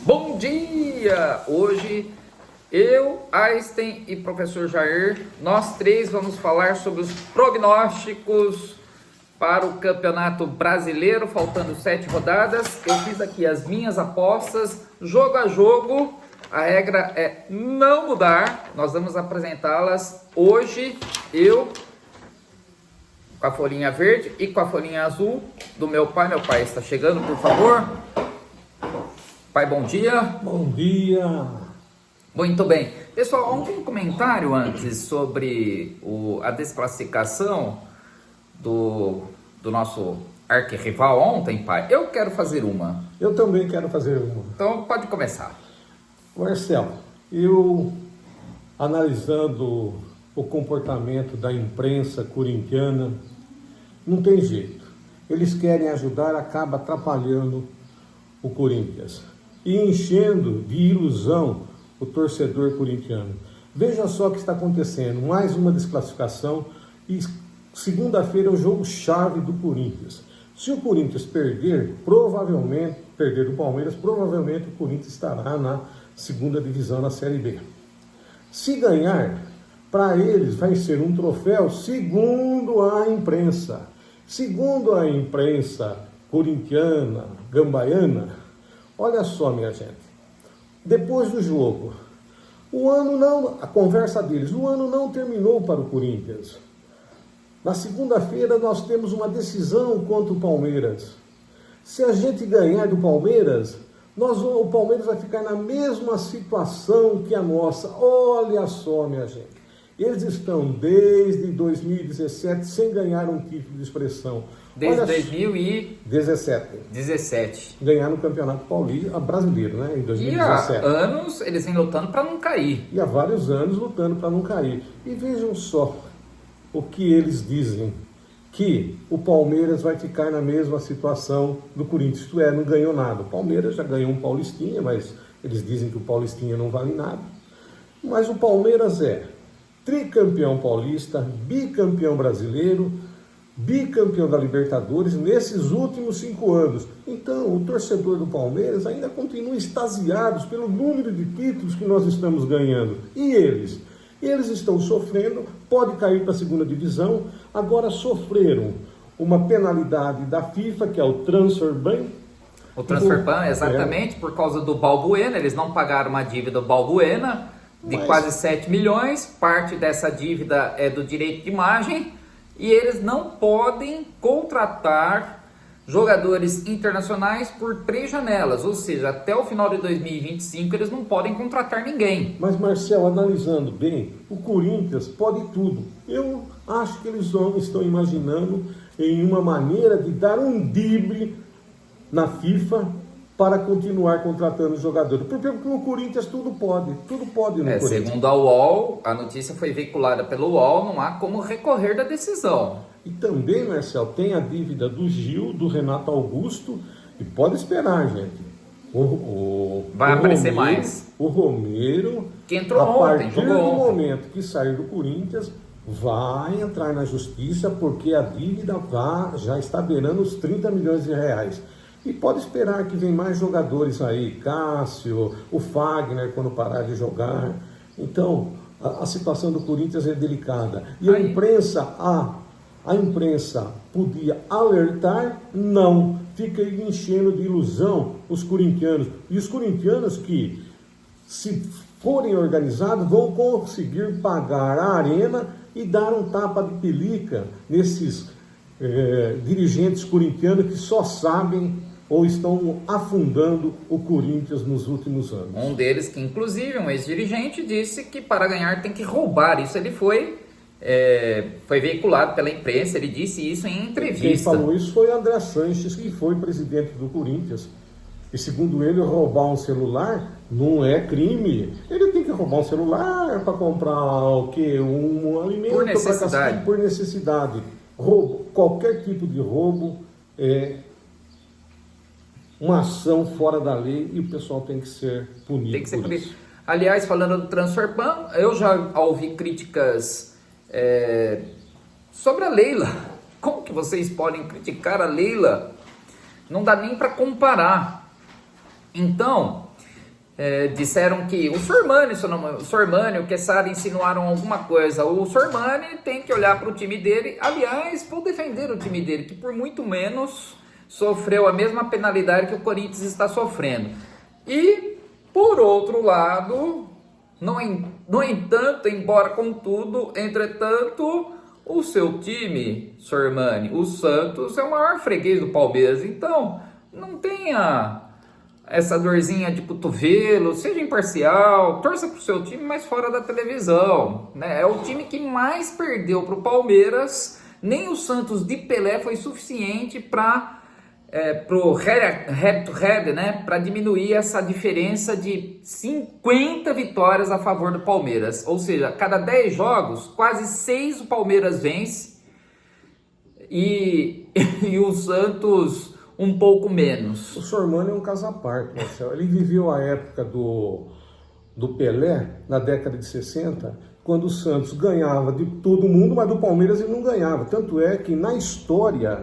Bom dia! Hoje eu, Einstein e professor Jair, nós três vamos falar sobre os prognósticos para o Campeonato Brasileiro, faltando 7 rodadas. Eu fiz aqui as minhas apostas, jogo a jogo. A regra é não mudar, nós vamos apresentá-las hoje, eu com a folhinha verde e com a folhinha azul do meu pai. Meu pai está chegando, por favor. Pai, bom dia. Bom dia. Muito bem. Pessoal, um comentário antes sobre a desclassificação do nosso arquirrival ontem, pai. Eu quero fazer uma. Eu também quero fazer uma. Então, pode começar. Marcelo, eu analisando o comportamento da imprensa corintiana, não tem jeito. Eles querem ajudar, acaba atrapalhando o Corinthians e enchendo de ilusão o torcedor corintiano. Veja só o que está acontecendo, mais uma desclassificação e segunda-feira é o jogo-chave do Corinthians. Se o Corinthians perder do Palmeiras, provavelmente o Corinthians estará na segunda divisão na Série B. Se ganhar, para eles vai ser um troféu segundo a imprensa. Segundo a imprensa corintiana, gambaiana, olha só, minha gente, depois do jogo, a conversa deles, o ano não terminou para o Corinthians. Na segunda-feira nós temos uma decisão contra o Palmeiras. Se a gente ganhar do Palmeiras, o Palmeiras vai ficar na mesma situação que a nossa. Olha só, minha gente, eles estão desde 2017 sem ganhar um título de expressão. Desde 2017. Ganharam o Campeonato Paulista, brasileiro, né? Em 2017. E há anos eles vêm lutando para não cair. E há vários anos lutando para não cair. E vejam só o que eles dizem, que o Palmeiras vai ficar na mesma situação do Corinthians, isto é, não ganhou nada. O Palmeiras já ganhou um Paulistinha, mas eles dizem que o Paulistinha não vale nada. Mas o Palmeiras é tricampeão paulista, bicampeão brasileiro, bicampeão da Libertadores nesses últimos 5 anos. Então, o torcedor do Palmeiras ainda continua extasiado pelo número de títulos que nós estamos ganhando. E eles? Eles estão sofrendo, pode cair para a segunda divisão, agora sofreram uma penalidade da FIFA, que é o Transfer Ban. O Transfer Ban, exatamente, por causa do Balbuena, eles não pagaram uma dívida do Balbuena de quase 7 milhões, parte dessa dívida é do direito de imagem, e eles não podem contratar jogadores internacionais por 3 janelas, ou seja, até o final de 2025 eles não podem contratar ninguém. Mas, Marcelo, analisando bem, o Corinthians pode tudo. Eu acho que eles estão imaginando em uma maneira de dar um drible na FIFA para continuar contratando jogadores. Porque o Corinthians tudo pode no Corinthians. Segundo a UOL, a notícia foi veiculada pelo UOL, não há como recorrer da decisão. E também, Marcelo, tem a dívida do Gil, do Renato Augusto, e pode esperar, gente. Vai aparecer mais. O Romero, que entrou a ontem, partir do momento que sair do Corinthians, vai entrar na justiça, porque a dívida já está beirando os 30 milhões de reais. E pode esperar que vem mais jogadores aí, Cássio, o Fagner, quando parar de jogar. Então, a situação do Corinthians é delicada. E a imprensa podia alertar, não. Fica enchendo de ilusão os corintianos. E os corintianos que, se forem organizados, vão conseguir pagar a arena e dar um tapa de pelica nesses dirigentes corintianos que só sabem ou estão afundando o Corinthians nos últimos anos. Um deles, que inclusive um ex-dirigente, disse que para ganhar tem que roubar. Isso ele foi veiculado pela imprensa, ele disse isso em entrevista. Quem falou isso foi André Sanches, que foi presidente do Corinthians. E segundo ele, roubar um celular não é crime. Ele tem que roubar um celular para comprar o quê? Um alimento por necessidade. Por necessidade. Roubo, qualquer tipo de roubo é uma ação fora da lei e o pessoal tem que ser punido. Tem que ser punido. Aliás, falando do Transfer Ban, eu já ouvi críticas sobre a Leila. Como que vocês podem criticar a Leila? Não dá nem para comparar. Então, disseram que o Sormani, o Sormani, o Quesada insinuaram alguma coisa. O Sormani tem que olhar para o time dele. Aliás, vou defender o time dele, que por muito menos sofreu a mesma penalidade que o Corinthians está sofrendo. E, por outro lado, no entanto, embora contudo, entretanto, o seu time, Sormani, o Santos, é o maior freguês do Palmeiras. Então, não tenha essa dorzinha de cotovelo, seja imparcial, torça pro seu time, mas fora da televisão, né? É o time que mais perdeu pro Palmeiras. Nem o Santos de Pelé foi suficiente para pro head to head, né? Para diminuir essa diferença de 50 vitórias a favor do Palmeiras. Ou seja, cada 10 jogos, quase 6 o Palmeiras vence e o Santos um pouco menos. O Sormani é um caso à parte, Marcelo. Ele viveu a época do Pelé, na década de 60, quando o Santos ganhava de todo mundo, mas do Palmeiras ele não ganhava. Tanto é que na história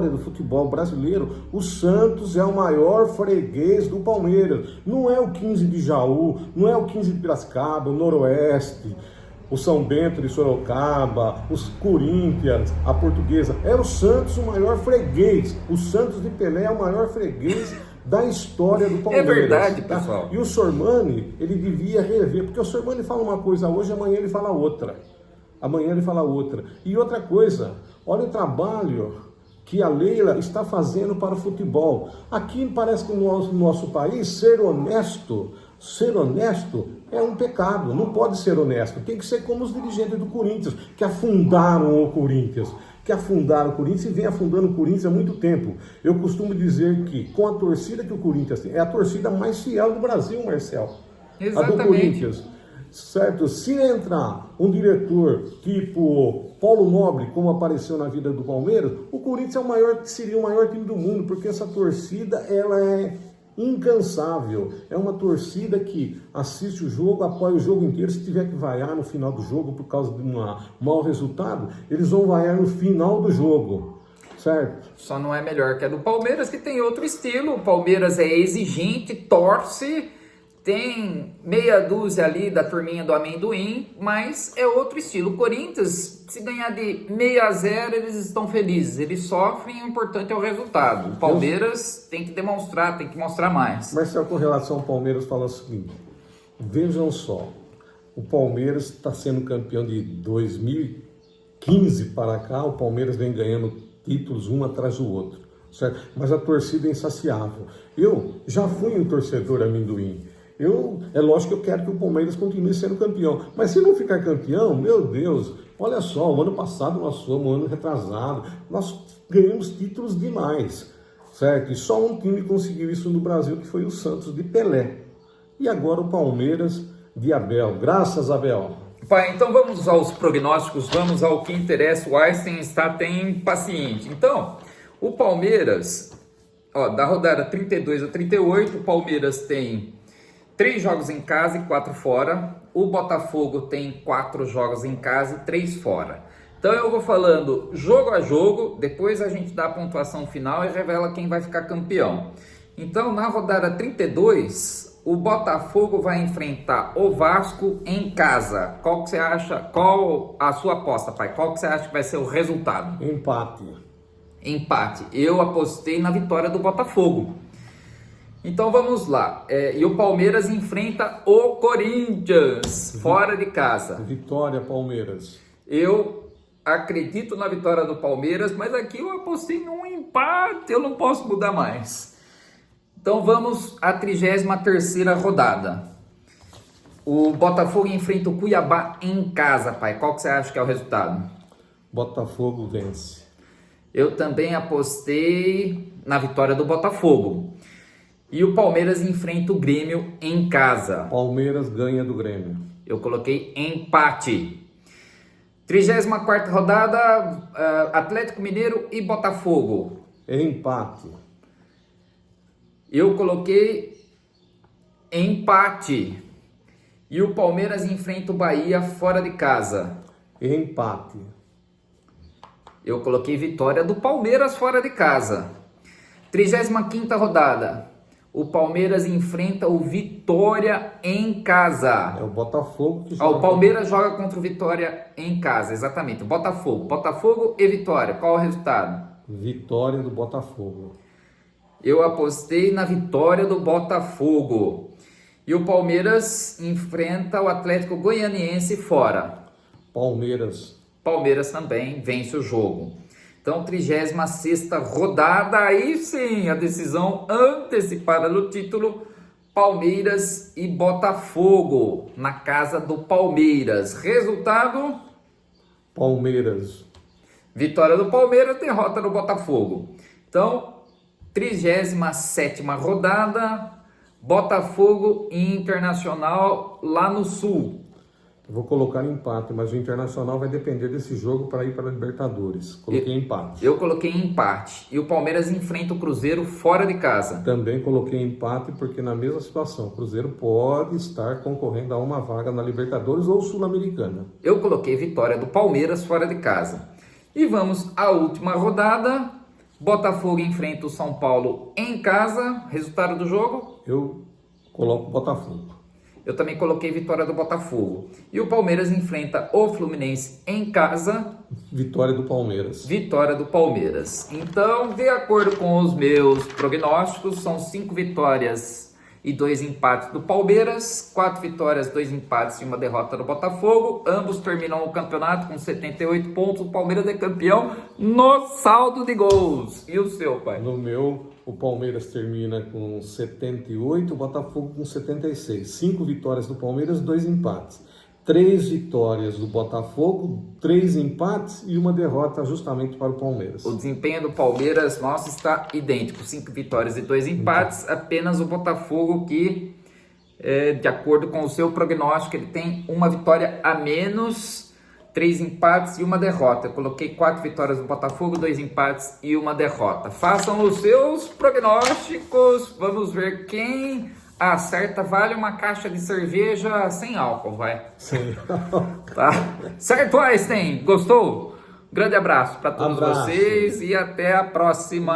do futebol brasileiro, o Santos é o maior freguês do Palmeiras. Não é o 15 de Jaú, não é o 15 de Piracicaba, o Noroeste, o São Bento de Sorocaba, os Corinthians, a Portuguesa. É o Santos o maior freguês. O Santos de Pelé é o maior freguês da história do Palmeiras. É verdade, pessoal. E o Sormani, ele devia rever, porque o Sormani fala uma coisa hoje, amanhã ele fala outra. Amanhã ele fala outra. E outra coisa, olha o trabalho que a Leila está fazendo para o futebol. Aqui parece que no nosso país, ser honesto é um pecado. Não pode ser honesto. Tem que ser como os dirigentes do Corinthians, que afundaram o Corinthians. E vem afundando o Corinthians há muito tempo. Eu costumo dizer que com a torcida que o Corinthians tem, é a torcida mais fiel do Brasil, Marcel. Exatamente. A do Corinthians. Certo? Se entrar um diretor tipo Paulo Nobre, como apareceu na vida do Palmeiras, o Corinthians seria o maior time do mundo, porque essa torcida, ela é incansável. É uma torcida que assiste o jogo, apoia o jogo inteiro. Se tiver que vaiar no final do jogo por causa de um mau resultado, eles vão vaiar no final do jogo, certo? Só não é melhor que a do Palmeiras, que tem outro estilo. O Palmeiras é exigente, torce, tem meia dúzia ali da turminha do amendoim, mas é outro estilo. O Corinthians, se ganhar de 6-0, eles estão felizes. Eles sofrem, o importante é o resultado. O Palmeiras tem que demonstrar, tem que mostrar mais. Marcelo, com relação ao Palmeiras, fala o seguinte: vejam só, o Palmeiras está sendo campeão de 2015 para cá, o Palmeiras vem ganhando títulos um atrás do outro, certo? Mas a torcida é insaciável. Eu já fui um torcedor amendoim. É lógico que eu quero que o Palmeiras continue sendo campeão. Mas se não ficar campeão, meu Deus, olha só, o ano passado nós fomos, um ano retrasado, nós ganhamos títulos demais, certo? E só um time conseguiu isso no Brasil, que foi o Santos de Pelé. E agora o Palmeiras de Abel. Graças a Abel. Pai, então vamos aos prognósticos, vamos ao que interessa. O Einstein está até impaciente. Então, o Palmeiras, da rodada 32 a 38, o Palmeiras tem 3 jogos em casa e 4 fora. O Botafogo tem 4 jogos em casa e 3 fora. Então eu vou falando jogo a jogo, depois a gente dá a pontuação final e revela quem vai ficar campeão. Então na rodada 32, o Botafogo vai enfrentar o Vasco em casa. Qual que você acha? Qual a sua aposta, pai? Qual que você acha que vai ser o resultado? Empate. Eu apostei na vitória do Botafogo. Então vamos lá, e o Palmeiras enfrenta o Corinthians, fora de casa. Vitória, Palmeiras. Eu acredito na vitória do Palmeiras, mas aqui eu apostei num empate, eu não posso mudar mais. Então vamos à 33ª rodada. O Botafogo enfrenta o Cuiabá em casa, pai. Qual que você acha que é o resultado? Botafogo vence. Eu também apostei na vitória do Botafogo. E o Palmeiras enfrenta o Grêmio em casa. Palmeiras ganha do Grêmio. Eu coloquei empate. 34ª rodada, Atlético Mineiro e Botafogo. Empate. Eu coloquei empate. E o Palmeiras enfrenta o Bahia fora de casa. Empate. Eu coloquei vitória do Palmeiras fora de casa. 35ª rodada. o Palmeiras enfrenta o Vitória em casa. É o Botafogo que O joga. Palmeiras joga contra o Vitória em casa, exatamente. O Botafogo e Vitória. Qual o resultado? Vitória do Botafogo. Eu apostei na vitória do Botafogo. E o Palmeiras enfrenta o Atlético Goianiense fora. Palmeiras. Palmeiras também vence o jogo. Então, 36ª rodada, aí sim, a decisão antecipada do título, Palmeiras e Botafogo, na casa do Palmeiras. Resultado? Palmeiras. Vitória do Palmeiras, derrota do Botafogo. Então, 37ª rodada, Botafogo e Internacional lá no Sul. Eu vou colocar empate, mas o Internacional vai depender desse jogo para ir para a Libertadores. Coloquei empate. Eu coloquei empate. E o Palmeiras enfrenta o Cruzeiro fora de casa. Também coloquei empate porque na mesma situação, o Cruzeiro pode estar concorrendo a uma vaga na Libertadores ou Sul-Americana. Eu coloquei vitória do Palmeiras fora de casa. E vamos à última rodada. Botafogo enfrenta o São Paulo em casa. Resultado do jogo? Eu coloco Botafogo. Eu também coloquei vitória do Botafogo. E o Palmeiras enfrenta o Fluminense em casa. Vitória do Palmeiras. Vitória do Palmeiras. Então, de acordo com os meus prognósticos, são 5 vitórias e 2 empates do Palmeiras, 4 vitórias, 2 empates e uma derrota do Botafogo. Ambos terminam o campeonato com 78 pontos. O Palmeiras é campeão no saldo de gols. E o seu, pai? No meu, o Palmeiras termina com 78, o Botafogo com 76. 5 vitórias do Palmeiras, 2 empates. 3 vitórias do Botafogo, 3 empates e uma derrota justamente para o Palmeiras. O desempenho do Palmeiras, nosso, está idêntico. 5 vitórias e 2 empates. Apenas o Botafogo que, de acordo com o seu prognóstico, ele tem uma vitória a menos, 3 empates e uma derrota. Eu coloquei 4 vitórias do Botafogo, 2 empates e uma derrota. Façam os seus prognósticos. Vamos ver quem acerta. Vale uma caixa de cerveja sem álcool, vai. Sim. Tá? Certo, Einstein? Gostou? Grande abraço para todos Abraço. vocês e até a próxima.